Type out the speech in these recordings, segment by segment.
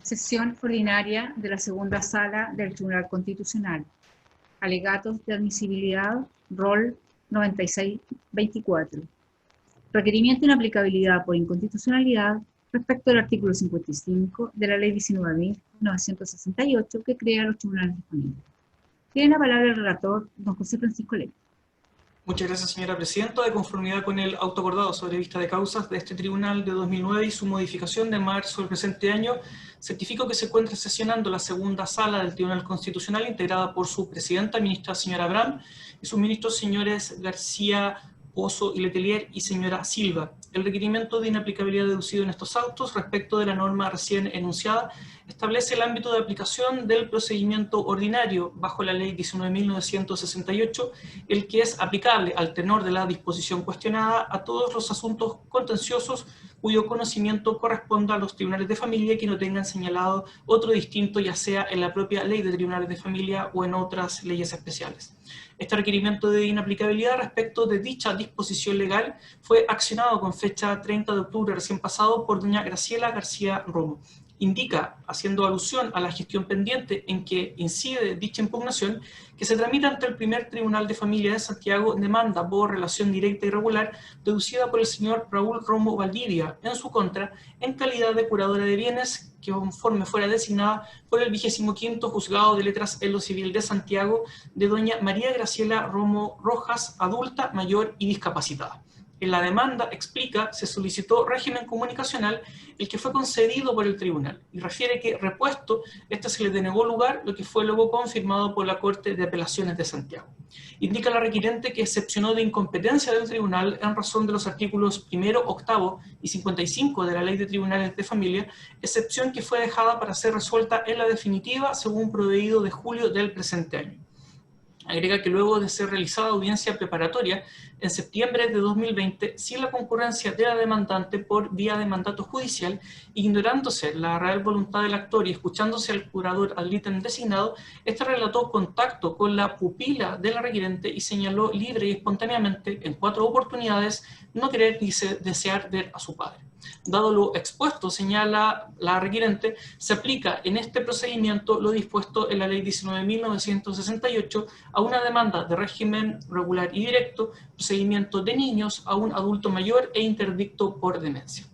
Sesión ordinaria de la segunda sala del Tribunal Constitucional. Alegatos de admisibilidad, rol 9624. Requerimiento de inaplicabilidad por inconstitucionalidad respecto al artículo 55 de la Ley 19.968 que crea los tribunales de familia. Tiene la palabra el relator, don José Francisco Lepe. Muchas gracias, señora presidenta. De conformidad con el autoacordado sobre vista de causas de este tribunal de 2009 y su modificación de marzo del presente año, certifico que se encuentra sesionando la segunda sala del Tribunal Constitucional, integrada por su presidenta, ministra señora Abram, y sus ministros señores García, Pozo y Letelier y señora Silva. El requerimiento de inaplicabilidad deducido en estos autos respecto de la norma recién enunciada establece el ámbito de aplicación del procedimiento ordinario bajo la Ley 19.968, el que es aplicable al tenor de la disposición cuestionada a todos los asuntos contenciosos cuyo conocimiento corresponda a los tribunales de familia que no tengan señalado otro distinto, ya sea en la propia Ley de Tribunales de Familia o en otras leyes especiales. Este requerimiento de inaplicabilidad respecto de dicha disposición legal fue accionado con fecha 30 de octubre recién pasado por doña Graciela García Romo. Indica, haciendo alusión a la gestión pendiente en que incide dicha impugnación, que se tramita ante el primer Tribunal de Familia de Santiago demanda por relación directa y regular deducida por el señor Raúl Romo Valdivia en su contra en calidad de curadora de bienes que conforme fuera designada por el 25º Juzgado de Letras en lo Civil de Santiago de doña María Graciela Romo Rojas, adulta, mayor y discapacitada. En la demanda, explica, se solicitó régimen comunicacional, el que fue concedido por el tribunal, y refiere que, repuesto, este se le denegó lugar, lo que fue luego confirmado por la Corte de Apelaciones de Santiago. Indica la requirente que excepcionó de incompetencia del tribunal en razón de los artículos 1, 8 y 55 de la Ley de Tribunales de Familia, excepción que fue dejada para ser resuelta en la definitiva según proveído de julio del presente año. Agrega que luego de ser realizada audiencia preparatoria en septiembre de 2020, sin la concurrencia de la demandante por vía de mandato judicial, ignorándose la real voluntad del actor y escuchándose al curador ad litem designado, este relató contacto con la pupila de la requirente y señaló libre y espontáneamente, en 4 oportunidades, no querer ni desear ver a su padre. Dado lo expuesto, señala la requirente, se aplica en este procedimiento lo dispuesto en la Ley 19.968 a una demanda de régimen regular y directo, procedimiento de niños a un adulto mayor e interdicto por demencia.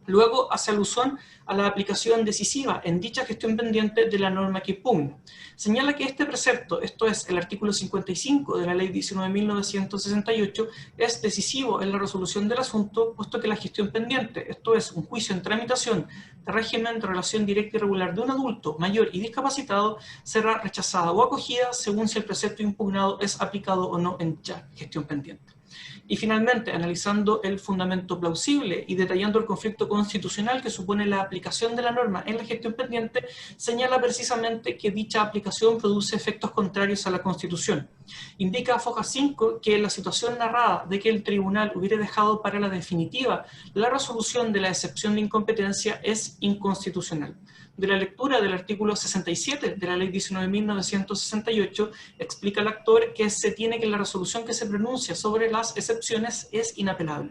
Luego hace alusión a la aplicación decisiva en dicha gestión pendiente de la norma que impugna. Señala que este precepto, esto es el artículo 55 de la Ley 19.968, es decisivo en la resolución del asunto, puesto que la gestión pendiente, esto es un juicio en tramitación de régimen de relación directa y regular de un adulto mayor y discapacitado, será rechazada o acogida según si el precepto impugnado es aplicado o no en dicha gestión pendiente. Y finalmente, analizando el fundamento plausible y detallando el conflicto constitucional que supone la aplicación de la norma en la gestión pendiente, señala precisamente que dicha aplicación produce efectos contrarios a la Constitución. Indica a foja 5 que la situación narrada de que el tribunal hubiera dejado para la definitiva la resolución de la excepción de incompetencia es inconstitucional. De la lectura del artículo 67 de la Ley 19.968, explica el actor que se tiene que la resolución que se pronuncia sobre las excepciones es inapelable,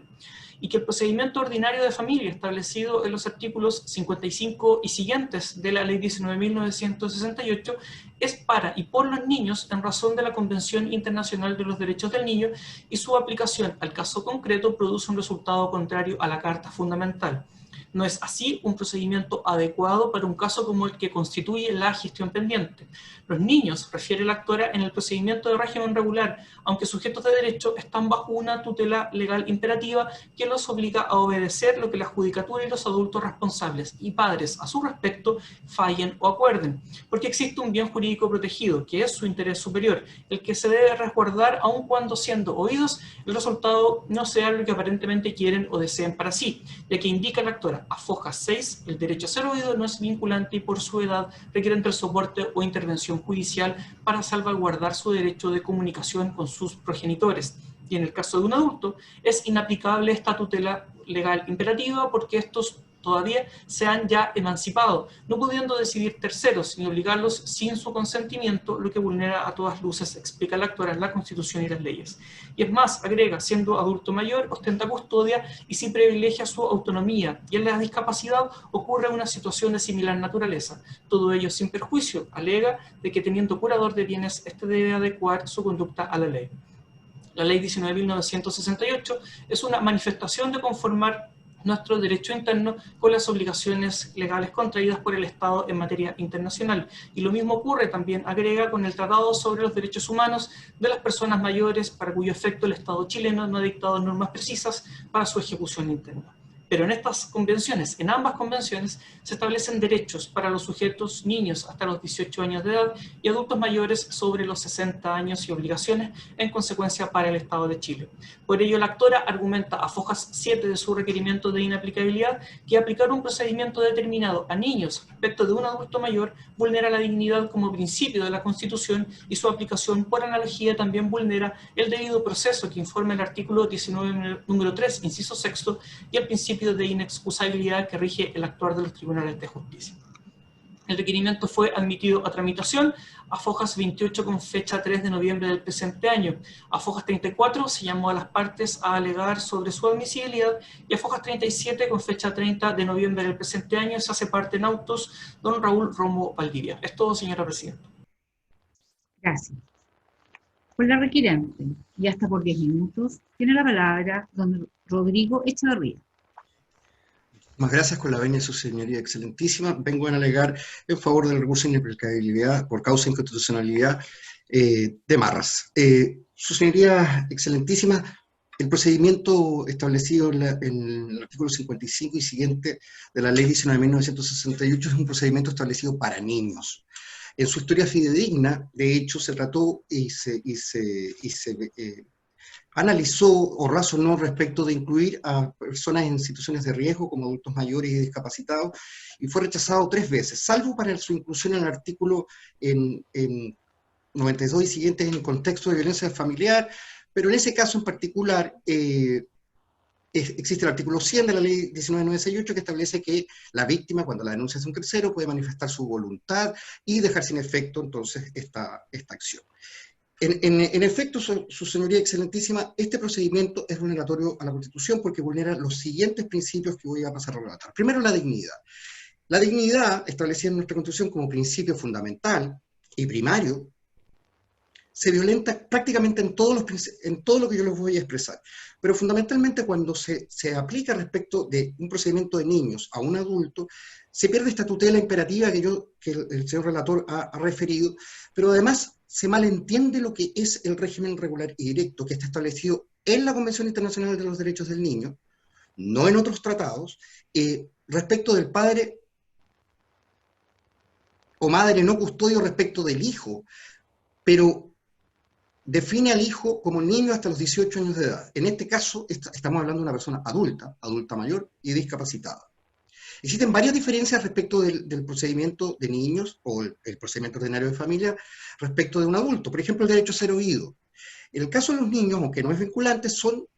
y que el procedimiento ordinario de familia establecido en los artículos 55 y siguientes de la Ley 19.968 es para y por los niños en razón de la Convención Internacional de los Derechos del Niño, y su aplicación al caso concreto produce un resultado contrario a la Carta Fundamental. No es así un procedimiento adecuado para un caso como el que constituye la gestión pendiente. Los niños, refiere la actora, en el procedimiento de régimen regular, aunque sujetos de derecho, están bajo una tutela legal imperativa que los obliga a obedecer lo que la judicatura y los adultos responsables y padres a su respecto fallen o acuerden, porque existe un bien jurídico protegido, que es su interés superior, el que se debe resguardar aun cuando, siendo oídos, el resultado no sea lo que aparentemente quieren o deseen para sí, ya que indica la actora a foja 6, el derecho a ser oído no es vinculante y por su edad requieren el soporte o intervención judicial para salvaguardar su derecho de comunicación con sus progenitores. Y en el caso de un adulto, es inaplicable esta tutela legal imperativa porque estos todavía se han ya emancipado, no pudiendo decidir terceros ni obligarlos sin su consentimiento, lo que vulnera a todas luces, explica la actora, la Constitución y las leyes. Y es más, agrega, siendo adulto mayor, ostenta custodia y sí privilegia su autonomía, y en la discapacidad ocurre una situación de similar naturaleza. Todo ello sin perjuicio, alega, de que teniendo curador de bienes, este debe adecuar su conducta a la ley. La ley 19.968 es una manifestación de conformar nuestro derecho interno con las obligaciones legales contraídas por el Estado en materia internacional. Y lo mismo ocurre también, agrega, con el Tratado sobre los Derechos Humanos de las Personas Mayores, para cuyo efecto el Estado chileno no ha dictado normas precisas para su ejecución interna. Pero en estas convenciones, en ambas convenciones, se establecen derechos para los sujetos niños hasta los 18 años de edad y adultos mayores sobre los 60 años y obligaciones en consecuencia para el Estado de Chile. Por ello, la actora argumenta a fojas 7 de su requerimiento de inaplicabilidad que aplicar un procedimiento determinado a niños respecto de un adulto mayor vulnera la dignidad como principio de la Constitución y su aplicación por analogía también vulnera el debido proceso que informa el artículo 19, número 3, inciso 6 y el principio de inexcusabilidad que rige el actuar de los tribunales de justicia. El requerimiento fue admitido a tramitación a fojas 28 con fecha 3 de noviembre del presente año. A fojas 34 se llamó a las partes a alegar sobre su admisibilidad y a fojas 37 con fecha 30 de noviembre del presente año se hace parte en autos don Raúl Romo Valdivia. Es todo, señora presidenta. Gracias. Por la requerente, y hasta por 10 minutos, tiene la palabra don Rodrigo Echeverría. Muchas gracias, con la venia de su señoría excelentísima. Vengo a alegar en favor del recurso de inaplicabilidad por causa de inconstitucionalidad de Marras. Su señoría excelentísima, el procedimiento establecido en el artículo 55 y siguiente de la ley 19.968 es un procedimiento establecido para niños. En su historia fidedigna, de hecho, se trató y se analizó o razonó respecto de incluir a personas en situaciones de riesgo como adultos mayores y discapacitados, y fue rechazado 3 veces, salvo para su inclusión en el artículo en 92 y siguientes en el contexto de violencia familiar, pero en ese caso en particular existe el artículo 100 de la ley 19.968 que establece que la víctima, cuando la denuncia es un tercero, puede manifestar su voluntad y dejar sin efecto entonces esta acción. En efecto, su señoría excelentísima, este procedimiento es vulneratorio a la Constitución porque vulnera los siguientes principios que voy a pasar a relatar. Primero, la dignidad. La dignidad, establecida en nuestra Constitución como principio fundamental y primario, se violenta prácticamente en todo lo que yo les voy a expresar. Pero fundamentalmente cuando se aplica respecto de un procedimiento de niños a un adulto, se pierde esta tutela imperativa que el señor relator ha referido, pero además se malentiende lo que es el régimen regular y directo que está establecido en la Convención Internacional de los Derechos del Niño, no en otros tratados, respecto del padre o madre no custodio respecto del hijo, pero define al hijo como niño hasta los 18 años de edad. En este caso estamos hablando de una persona adulta mayor y discapacitada. Existen varias diferencias respecto del procedimiento de niños o el procedimiento ordinario de familia respecto de un adulto. Por ejemplo, el derecho a ser oído. En el caso de los niños, aunque no es vinculante,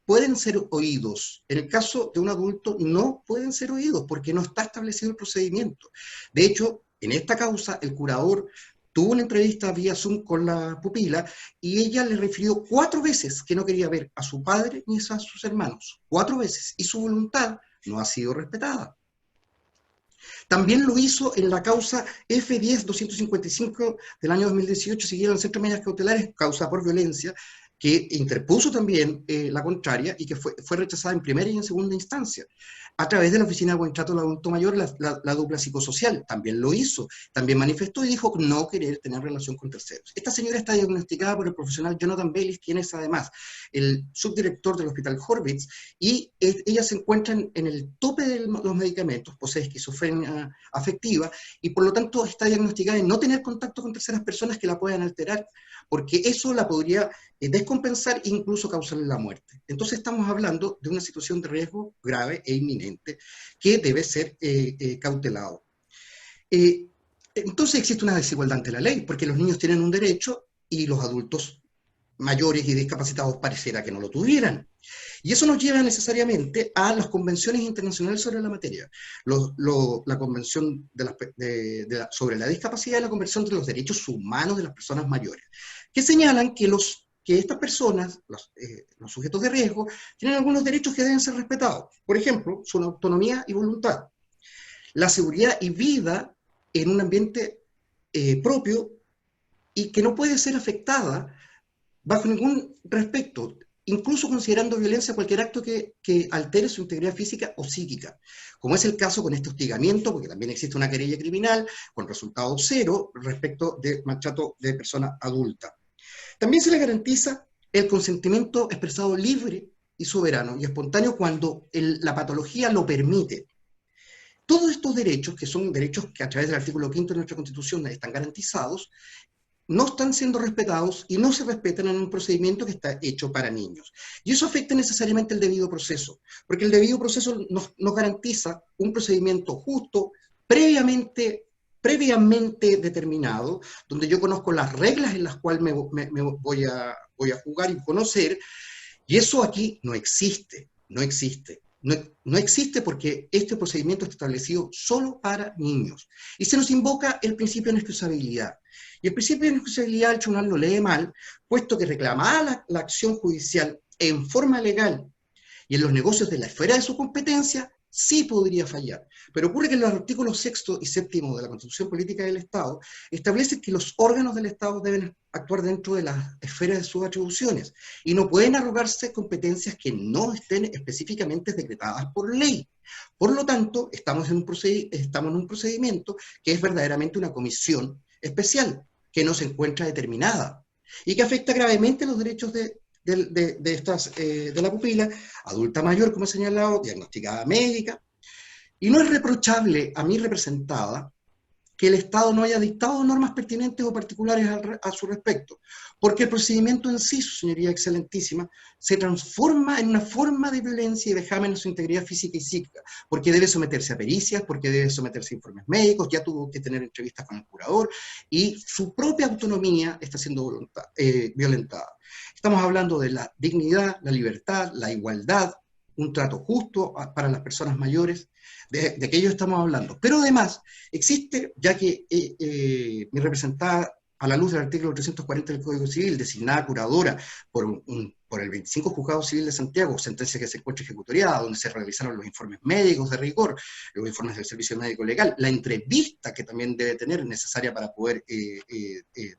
pueden ser oídos. En el caso de un adulto no pueden ser oídos porque no está establecido el procedimiento. De hecho, en esta causa, el curador tuvo una entrevista vía Zoom con la pupila y ella le refirió 4 veces que no quería ver a su padre ni a sus hermanos. 4 veces. Y su voluntad no ha sido respetada. También lo hizo en la causa F10-255 del año 2018, seguida en el Centro de Medidas Cautelares, causa por violencia, que interpuso también la contraria y que fue rechazada en primera y en segunda instancia. A través de la Oficina de Buen Trato del Adulto Mayor, la dupla psicosocial también lo hizo, también manifestó y dijo no querer tener relación con terceros. Esta señora está diagnosticada por el profesional Jonathan Baylis, quien es además el subdirector del Hospital Horvitz, y ella se encuentra en el tope de los medicamentos, posee esquizofrenia afectiva, y por lo tanto está diagnosticada en no tener contacto con terceras personas que la puedan alterar, porque eso la podría descompensar e incluso causarle la muerte. Entonces estamos hablando de una situación de riesgo grave e inminente que debe ser cautelado. Entonces existe una desigualdad ante la ley, porque los niños tienen un derecho y los adultos mayores y discapacitados pareciera que no lo tuvieran. Y eso nos lleva necesariamente a las convenciones internacionales sobre la materia. La Convención sobre la Discapacidad y la Convención de los Derechos Humanos de las Personas Mayores, que señalan que estas personas, los sujetos de riesgo, tienen algunos derechos que deben ser respetados. Por ejemplo, su autonomía y voluntad, la seguridad y vida en un ambiente propio y que no puede ser afectada bajo ningún respecto, incluso considerando violencia cualquier acto que altere su integridad física o psíquica, como es el caso con este hostigamiento, porque también existe una querella criminal con resultado cero respecto de maltrato de persona adulta. También se le garantiza el consentimiento expresado libre y soberano y espontáneo cuando la patología lo permite. Todos estos derechos, que son derechos que a través del artículo 5 de nuestra Constitución están garantizados, no están siendo respetados y no se respetan en un procedimiento que está hecho para niños. Y eso afecta necesariamente el debido proceso, porque el debido proceso nos garantiza un procedimiento justo, previamente determinado, donde yo conozco las reglas en las cuales me voy a jugar y conocer, y eso aquí no existe, no existe. No existe porque este procedimiento está establecido solo para niños. Y se nos invoca el principio de inexcusabilidad. Y el principio de inexcusabilidad el tribunal lo lee mal, puesto que reclamar la acción judicial en forma legal y en los negocios de la esfera de su competencia, sí podría fallar. Pero ocurre que los artículos 6 y 7 de la Constitución Política del Estado establecen que los órganos del Estado deben actuar dentro de las esferas de sus atribuciones y no pueden arrogarse competencias que no estén específicamente decretadas por ley. Por lo tanto, estamos en un procedimiento que es verdaderamente una comisión especial, que no se encuentra determinada y que afecta gravemente los derechos de la pupila adulta mayor, como he señalado, diagnosticada médica. Y no es reprochable a mi representada que el Estado no haya dictado normas pertinentes o particulares a su respecto, porque el procedimiento en sí, su señoría excelentísima, se transforma en una forma de violencia y vejamen a su integridad física y psíquica, porque debe someterse a pericias, porque debe someterse a informes médicos, ya tuvo que tener entrevistas con el curador, y su propia autonomía está siendo violentada. Estamos hablando de la dignidad, la libertad, la igualdad, un trato justo para las personas mayores, de aquello estamos hablando. Pero además existe, ya que mi representada, a la luz del artículo 340 del Código Civil, designada curadora por el 25 Juzgado Civil de Santiago, sentencia que se encuentra ejecutoriada, donde se realizaron los informes médicos de rigor, los informes del Servicio Médico Legal, la entrevista que también debe tener necesaria para poder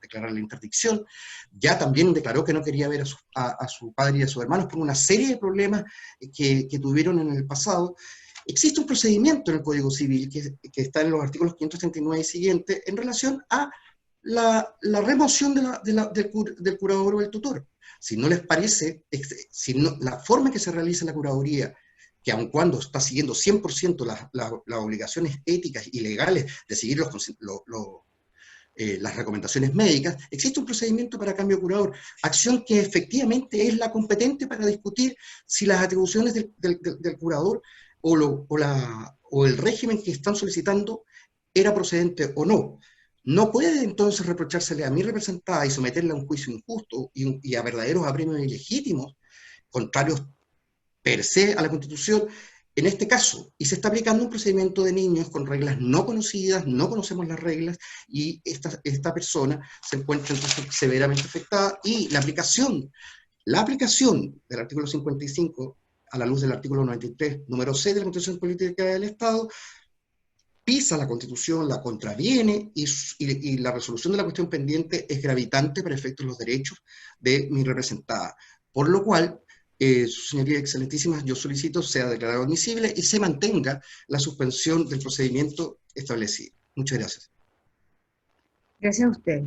declarar la interdicción, ya también declaró que no quería ver a su padre y a sus hermanos por una serie de problemas que tuvieron en el pasado. Existe un procedimiento en el Código Civil que está en los artículos 539 y siguientes en relación a la remoción del curador o el tutor. Si no les parece, la forma en que se realiza la curaduría, que aun cuando está siguiendo 100% las obligaciones éticas y legales de seguir las recomendaciones médicas, existe un procedimiento para cambio de curador, acción que efectivamente es la competente para discutir si las atribuciones del curador o el régimen que están solicitando era procedente o no. No puede entonces reprochársele a mi representada y someterla a un juicio injusto y a verdaderos apremios ilegítimos, contrarios per se a la Constitución, en este caso. Y se está aplicando un procedimiento de niños con reglas no conocidas, no conocemos las reglas, y esta persona se encuentra entonces severamente afectada, y la aplicación del artículo 55 a la luz del artículo 93, número 6 de la Constitución Política del Estado, pisa la Constitución, la contraviene, y la resolución de la cuestión pendiente es gravitante para efectos de los derechos de mi representada. Por lo cual, su señoría excelentísima, yo solicito sea declarado admisible y se mantenga la suspensión del procedimiento establecido. Muchas gracias. Gracias a usted.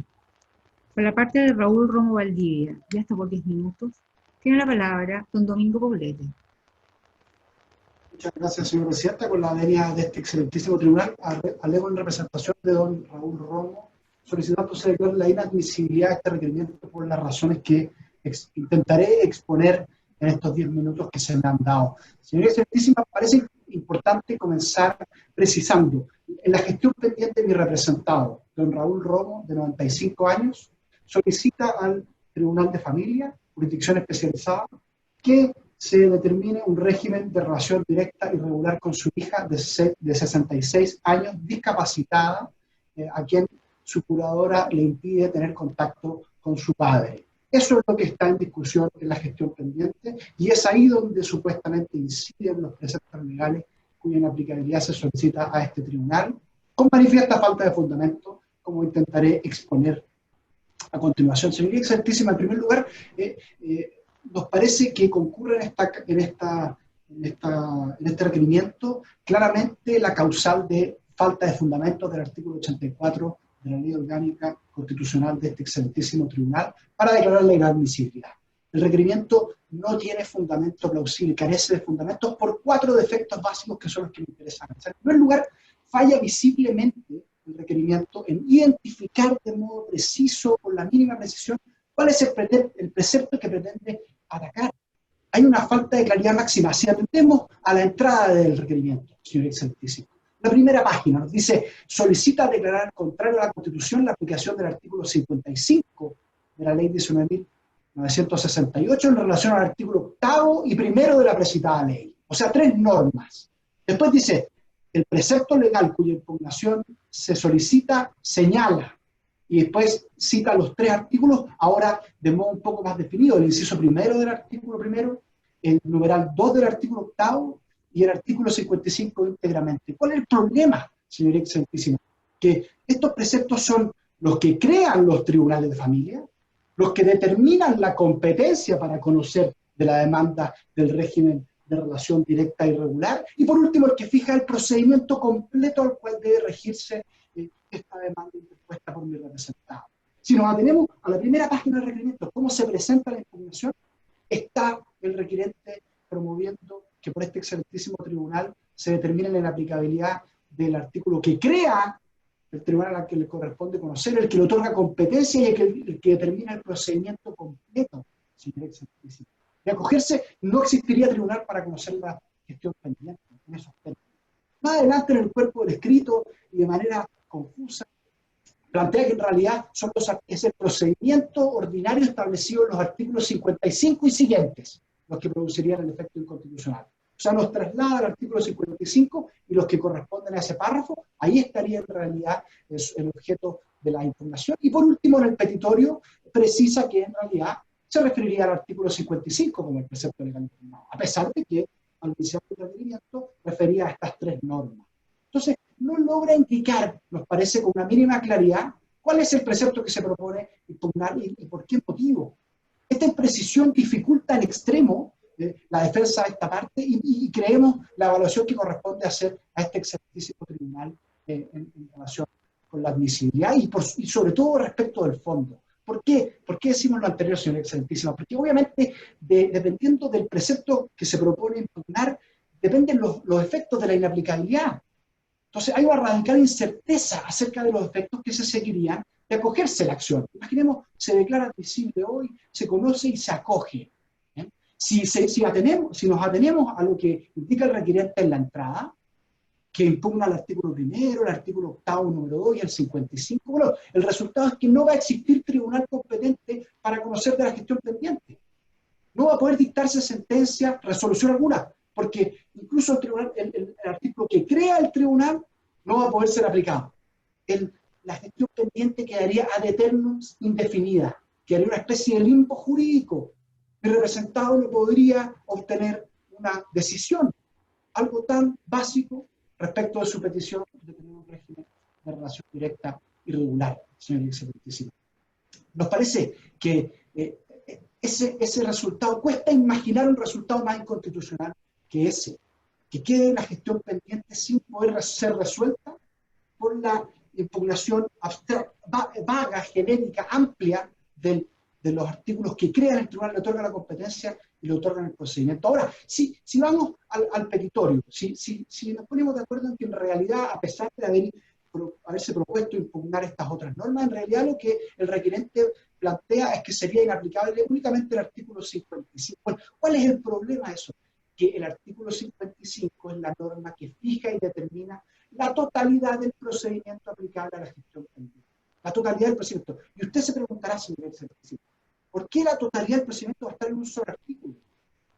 Por la parte de Raúl Romo Valdivia, ya hasta por 10 minutos, tiene la palabra don Domingo Poblete. Muchas gracias, señor presidente. Con la venia de este excelentísimo tribunal, alego en representación de don Raúl Romo, solicitando se declare la inadmisibilidad de este requerimiento por las razones que intentaré exponer en estos 10 minutos que se me han dado. Señoría excelentísima, parece importante comenzar precisando, en la gestión pendiente de mi representado, don Raúl Romo, de 95 años, solicita al Tribunal de Familia, jurisdicción especializada, que se determine un régimen de relación directa y regular con su hija de 66 años, discapacitada, a quien su curadora le impide tener contacto con su padre. Eso es lo que está en discusión en la gestión pendiente, y es ahí donde supuestamente inciden los preceptos legales cuya inaplicabilidad se solicita a este tribunal, con manifiesta falta de fundamento, como intentaré exponer a continuación. Señoría Excelentísima, en primer lugar, nos parece que concurre en este requerimiento claramente la causal de falta de fundamentos del artículo 84 de la Ley Orgánica Constitucional de este excelentísimo tribunal para declarar la inadmisibilidad. El requerimiento no tiene fundamento plausible, carece de fundamentos por 4 defectos básicos que son los que me interesan. En primer lugar, falla visiblemente el requerimiento en identificar de modo preciso, con la mínima precisión, cuál es el precepto que pretende atacar. Hay una falta de claridad máxima. Si atendemos a la entrada del requerimiento, señor excelentísimo, la primera página nos dice: solicita declarar contrario a la Constitución la aplicación del artículo 55 de la Ley 19.968 en relación al artículo 8º y 1º de la precitada ley. O sea, 3 normas. Después dice: el precepto legal cuya impugnación se solicita señala, y después cita los 3 artículos, ahora de modo un poco más definido: el inciso primero del artículo primero, el numeral 2 del artículo 8º y el artículo 55 íntegramente. ¿Cuál es el problema, señor excelentísimo? Que estos preceptos son los que crean los tribunales de familia, los que determinan la competencia para conocer de la demanda del régimen de relación directa y regular, y por último el que fija el procedimiento completo al cual debe regirse esta demanda interpuesta por mi representado. Si nos atenemos a la primera página del requerimiento, cómo se presenta la impugnación, está el requerente promoviendo que por este excelentísimo tribunal se determine la inaplicabilidad del artículo que crea el tribunal al que le corresponde conocer, el que le otorga competencia y el que determina el procedimiento completo, señor excelentísimo. De acogerse, no existiría tribunal para conocer la gestión pendiente en esos términos. Más adelante, en el cuerpo del escrito, y de manera confusa, plantea que en realidad es el procedimiento ordinario establecido en los artículos 55 y siguientes los que producirían el efecto inconstitucional. O sea, nos traslada al artículo 55 y los que corresponden a ese párrafo, ahí estaría en realidad el objeto de la impugnación. Y por último, en el petitorio precisa que en realidad se referiría al artículo 55 como el precepto legal impugnado, a pesar de que al iniciar el requerimiento refería a estas 3 normas. Entonces, no logra indicar, nos parece con una mínima claridad, cuál es el precepto que se propone impugnar y por qué motivo. Esta imprecisión dificulta en extremo la defensa de esta parte y creemos la evaluación que corresponde hacer a este excelentísimo tribunal en relación con la admisibilidad y sobre todo respecto del fondo. ¿Por qué? ¿Por qué decimos lo anterior, señor excelentísimo? Porque obviamente, dependiendo del precepto que se propone impugnar, dependen los efectos de la inaplicabilidad. Entonces hay una radical incerteza acerca de los efectos que se seguirían de acogerse a la acción. Imaginemos, se declara admisible hoy, se conoce y se acoge. Si nos atenemos a lo que indica el requerente en la entrada, que impugna el artículo primero, el artículo 8º, número 2 y el 55, bueno, el resultado es que no va a existir tribunal competente para conocer de la gestión pendiente. No va a poder dictarse sentencia, resolución alguna, porque incluso el artículo que crea el tribunal no va a poder ser aplicado. La gestión pendiente quedaría ad aeternum indefinida, quedaría una especie de limbo jurídico. Mi representado no podría obtener una decisión, algo tan básico respecto de su petición de tener un régimen de relación directa y regular, señor excelentísimo. Nos parece que ese resultado, cuesta imaginar un resultado más inconstitucional que ese, que quede la gestión pendiente sin poder ser resuelta por la impugnación vaga, genérica, amplia de los artículos que crean el tribunal, le otorgan la competencia y le otorgan el procedimiento. Ahora, si vamos al petitorio, si nos ponemos de acuerdo en que en realidad, a pesar de haberse propuesto impugnar estas otras normas, en realidad lo que el requerente plantea es que sería inaplicable únicamente el artículo 55. Bueno, ¿cuál es el problema de eso? Que el artículo 55 es la norma que fija y determina la totalidad del procedimiento aplicable a la gestión pendiente. La totalidad del procedimiento. Y usted se preguntará, señor excelentísimo, ¿por qué la totalidad del procedimiento va a estar en un solo artículo?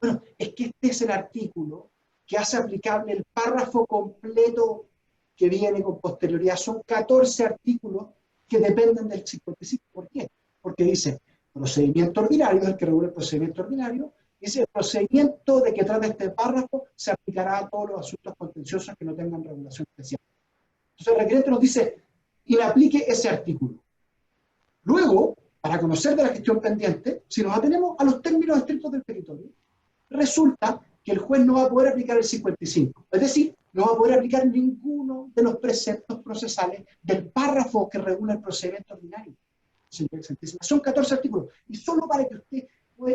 Bueno, es que este es el artículo que hace aplicable el párrafo completo que viene con posterioridad. Son 14 artículos que dependen del 55. ¿Por qué? Porque dice procedimiento ordinario, es el que regula el procedimiento ordinario. Dice el procedimiento de que trata este párrafo se aplicará a todos los asuntos contenciosos que no tengan regulación especial. Entonces el requerente nos dice, inaplique ese artículo. Luego, para conocer de la gestión pendiente, si nos atenemos a los términos estrictos del territorio, resulta que el juez no va a poder aplicar el 55. Es decir, no va a poder aplicar ninguno de los preceptos procesales del párrafo que regula el procedimiento ordinario. Señor Excelentísimo, son 14 artículos. Y solo para que usted,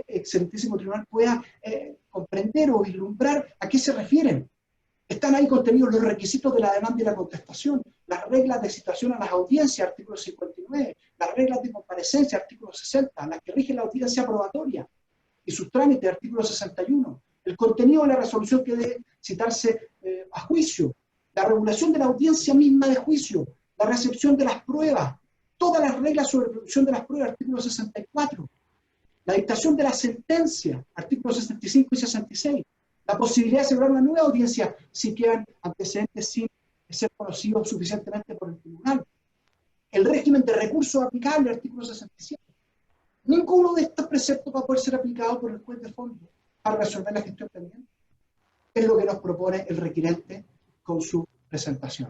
Excelentísimo Tribunal, pueda comprender o vislumbrar a qué se refieren. Están ahí contenidos los requisitos de la demanda y la contestación, las reglas de citación a las audiencias, artículo 59, las reglas de comparecencia, artículo 60, las que rigen la audiencia probatoria y sus trámites, artículo 61, el contenido de la resolución que debe citarse a juicio, la regulación de la audiencia misma de juicio, la recepción de las pruebas, todas las reglas sobre producción de las pruebas, artículo 64, la dictación de la sentencia, artículos 65 y 66, la posibilidad de celebrar una nueva audiencia si quedan antecedentes sin ser conocidos suficientemente por el tribunal, el régimen de recursos aplicable, artículo 67. Ninguno de estos preceptos va a poder ser aplicado por el juez de fondo para resolver la gestión pendiente. Es lo que nos propone el requerente con su presentación.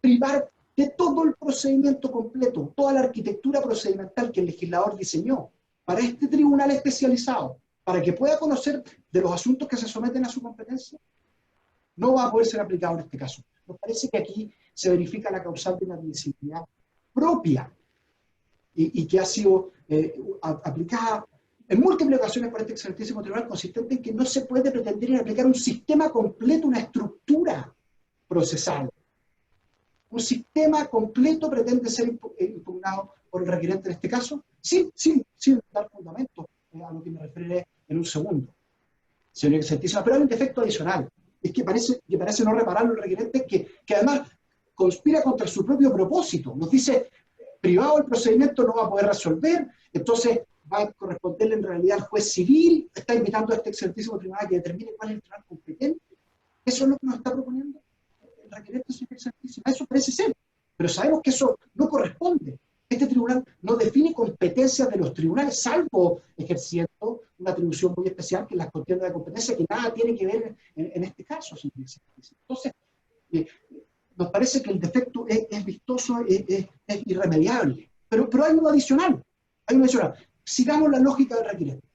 Privar de todo el procedimiento completo, toda la arquitectura procedimental que el legislador diseñó para este tribunal especializado, para que pueda conocer de los asuntos que se someten a su competencia, no va a poder ser aplicado en este caso. Nos parece que aquí se verifica la causal de inadmisibilidad propia y que ha sido aplicada en múltiples ocasiones por este excelentísimo tribunal, consistente en que no se puede pretender aplicar un sistema completo, una estructura procesal. Un sistema completo pretende ser impugnado por el requerente en este caso, sin dar fundamento, a lo que me referiré en un segundo. Señor excelentísimo, pero hay un defecto adicional, es que parece no repararlo el requerente, que además conspira contra su propio propósito. Nos dice, privado el procedimiento no va a poder resolver, entonces va a corresponderle en realidad al juez civil, está invitando a este excelentísimo tribunal a que determine cuál es el tribunal competente. Eso es lo que nos está proponiendo el requerente, señor excelentísimo. Eso parece ser, pero sabemos que eso no corresponde. Este tribunal no define competencias de los tribunales, salvo ejerciendo una atribución muy especial, que es la contienda de competencia, que nada tiene que ver en este caso, señor excelentísimo. Entonces, nos parece que el defecto es vistoso, es irremediable. Pero hay uno adicional. Sigamos la lógica del requerente.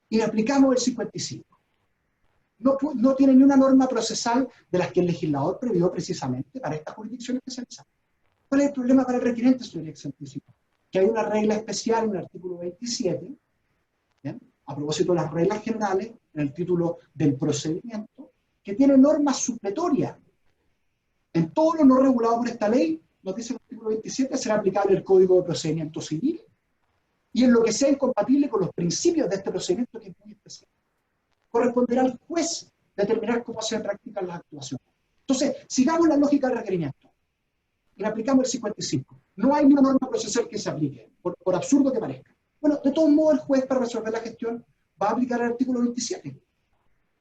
Y le aplicamos el 55. No tiene ni una norma procesal de las que el legislador previó precisamente para esta jurisdicción especializada. ¿Cuál es el problema para el requerente, señor excelentísimo? Que hay una regla especial en el artículo 27, ¿bien?, a propósito de las reglas generales, en el título del procedimiento, que tiene normas supletorias. En todo lo no regulado por esta ley, nos dice el artículo 27, será aplicable el Código de Procedimiento Civil, y en lo que sea incompatible con los principios de este procedimiento, que es muy especial. Corresponderá al juez determinar cómo se practican las actuaciones. Entonces, sigamos la lógica del requerimiento. Y le aplicamos el 55. No hay ni una norma procesal que se aplique, por absurdo que parezca. Bueno, de todos modos, el juez, para resolver la gestión, va a aplicar el artículo 27.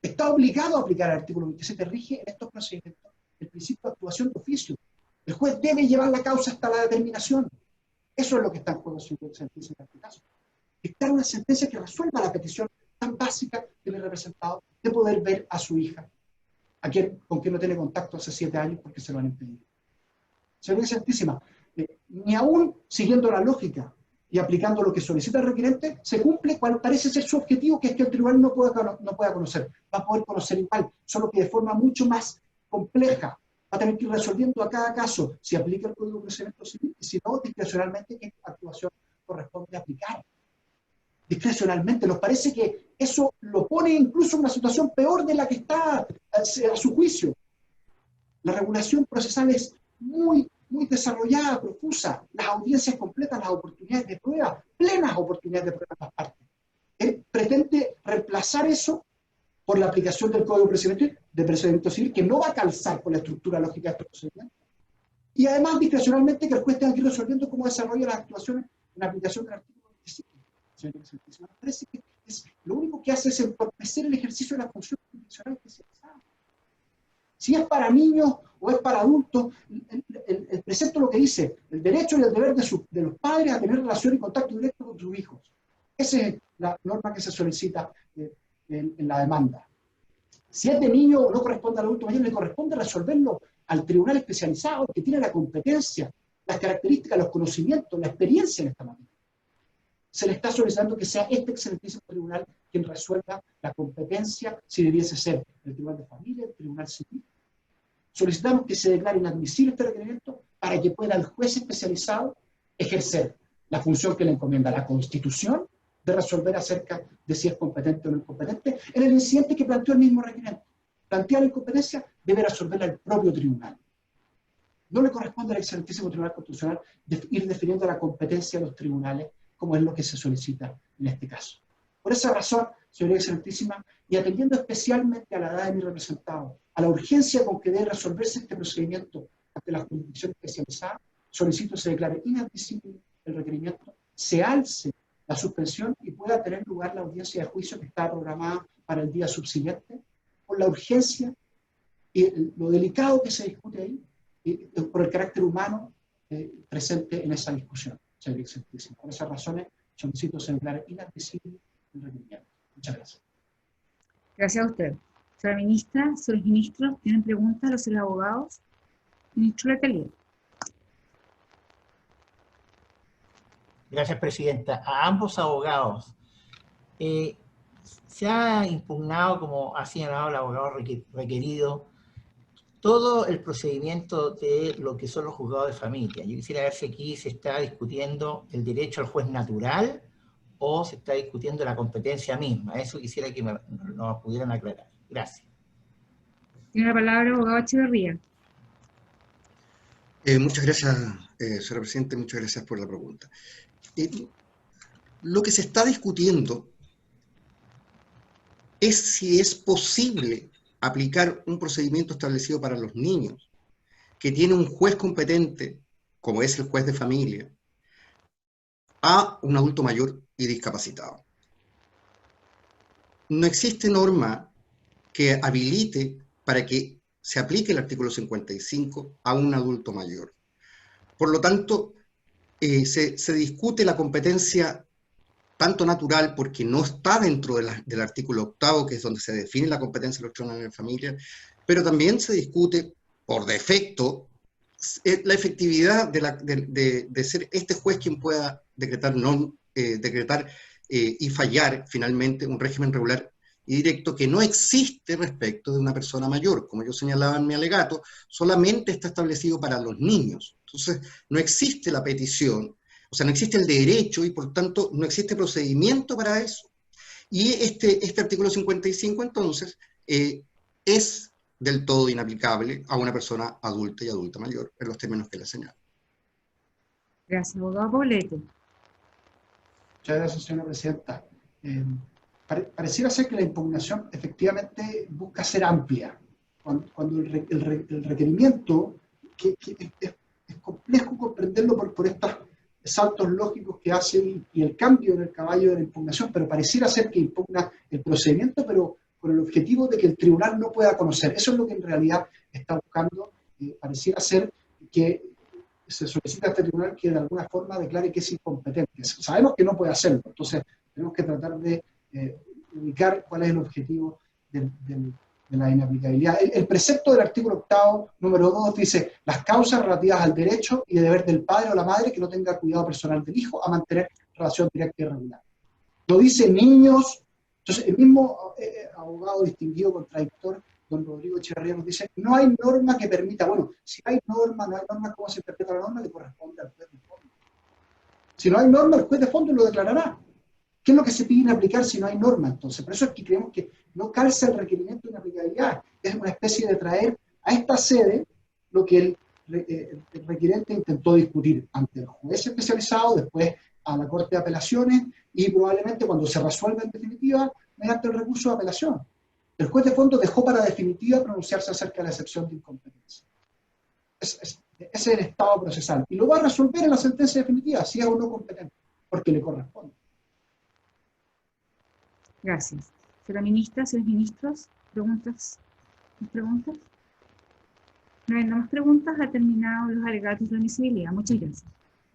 Está obligado a aplicar el artículo 27, rige en estos procedimientos el principio de actuación de oficio. El juez debe llevar la causa hasta la determinación. Eso es lo que está en juego, señor excelentísimo, en este caso. Dictar una sentencia que resuelva la petición tan básica del representado de poder ver a su hija, con quien no tiene contacto hace 7 años porque se lo han impedido. Señor excelentísima, ni aún siguiendo la lógica y aplicando lo que solicita el requerente, se cumple cuál parece ser su objetivo, que es que el tribunal no pueda conocer. Va a poder conocer igual, solo que de forma mucho más compleja. Va a tener que ir resolviendo a cada caso si aplica el Código de Procedimiento Civil y si no, discrecionalmente, qué actuación corresponde aplicar. Discrecionalmente. Nos parece que eso lo pone incluso en una situación peor de la que está a su juicio. La regulación procesal es muy desarrollada, profusa, las audiencias completas, las oportunidades de prueba, plenas oportunidades de prueba en las partes. Él pretende reemplazar eso por la aplicación del Código de Procedimiento Civil, que no va a calzar con la estructura lógica de estos procedimientos. Y además, discrecionalmente, que el juez tenga que ir resolviendo cómo desarrolla las actuaciones en aplicación del artículo 25. señor excelentísimo, me parece que lo único que hace es entorpecer el ejercicio de la función jurisdiccional especializada. Si es para niños o es para adultos, el precepto lo que dice, el derecho y el deber de los padres a tener relación y contacto directo con sus hijos. Esa es la norma que se solicita en la demanda. Si es de niño o no corresponde al adulto mayor, le corresponde resolverlo al tribunal especializado que tiene la competencia, las características, los conocimientos, la experiencia en esta materia. Se le está solicitando que sea este excelentísimo tribunal quien resuelva la competencia, si debiese ser el tribunal de familia, el tribunal civil. Solicitamos que se declare inadmisible este requerimiento para que pueda el juez especializado ejercer la función que le encomienda la Constitución de resolver acerca de si es competente o no incompetente en el incidente que planteó el mismo requerimiento. Plantear la incompetencia debe resolverla el propio tribunal. No le corresponde al excelentísimo Tribunal Constitucional ir definiendo la competencia de los tribunales, como es lo que se solicita en este caso. Por esa razón, señoría excelentísima, y atendiendo especialmente a la edad de mi representado, a la urgencia con que debe resolverse este procedimiento ante la jurisdicción especializada, solicito se declare inadmisible el requerimiento, se alce la suspensión y pueda tener lugar la audiencia de juicio que está programada para el día subsiguiente, por la urgencia y lo delicado que se discute ahí, y por el carácter humano presente en esa discusión, señoría excelentísima. Por esas razones, solicito se declare inadmisible el requerimiento. Muchas gracias. Gracias a usted. Señora ministra, señores ministros, ¿tienen preguntas a los abogados? Ministro Letelier. Gracias, presidenta. A ambos abogados, se ha impugnado, como ha señalado el abogado requerido, todo el procedimiento de lo que son los juzgados de familia. Yo quisiera ver si aquí se está discutiendo el derecho al juez natural o se está discutiendo la competencia misma. Eso quisiera que nos pudieran aclarar. Gracias. Tiene la palabra abogado Echeverría. Muchas gracias, señora Presidenta, muchas gracias por la pregunta. Lo que se está discutiendo es si es posible aplicar un procedimiento establecido para los niños, que tiene un juez competente, como es el juez de familia, a un adulto mayor y discapacitado. No existe norma que habilite para que se aplique el artículo 55 a un adulto mayor. Por lo tanto, se discute la competencia tanto natural, porque no está dentro del artículo 8º, que es donde se define la competencia de los tribunales de familia, pero también se discute, por defecto, la efectividad de ser este juez quien pueda decretar y fallar finalmente un régimen regular y directo que no existe respecto de una persona mayor. Como yo señalaba en mi alegato, solamente está establecido para los niños. Entonces, no existe la petición, o sea, no existe el derecho y por tanto no existe procedimiento para eso. Y este artículo 55 entonces es del todo inaplicable a una persona adulta y adulta mayor, en los términos que le señalo. Gracias, abogado Poblete. Muchas gracias, señora presidenta. Pareciera ser que la impugnación efectivamente busca ser amplia. Cuando el requerimiento, que es complejo comprenderlo por estos saltos lógicos que hacen y el cambio en el caballo de la impugnación, pero pareciera ser que impugna el procedimiento, pero con el objetivo de que el tribunal no pueda conocer. Eso es lo que en realidad está buscando. Pareciera ser que se solicita a este tribunal que de alguna forma declare que es incompetente. Sabemos que no puede hacerlo, entonces tenemos que tratar de ubicar cuál es el objetivo de la inaplicabilidad. El precepto del artículo 8º, número 2, dice las causas relativas al derecho y deber del padre o la madre que no tenga cuidado personal del hijo a mantener relación directa y regular. No dice niños. Entonces, el mismo abogado distinguido contradictor, don Rodrigo Echeverría, nos dice, no hay norma que permita, bueno, si hay norma, no hay norma, ¿cómo se interpreta la norma? Le corresponde al juez de fondo. Si no hay norma, el juez de fondo lo declarará. ¿Qué es lo que se pide aplicar si no hay norma? Entonces, por eso es que creemos que no calza el requerimiento de inaplicabilidad. Es una especie de traer a esta sede lo que el requirente intentó discutir ante el juez especializado, después a la Corte de Apelaciones y probablemente cuando se resuelva en definitiva mediante el recurso de apelación. El juez de fondo dejó para definitiva pronunciarse acerca de la excepción de incompetencia. Ese es el estado procesal. Y lo va a resolver en la sentencia definitiva, si es o no competente, porque le corresponde. Gracias. Señora ministra, señores ministros, ¿preguntas? ¿Más preguntas? No hay más preguntas. Ha terminado los alegatos de admisibilidad. Muchas gracias.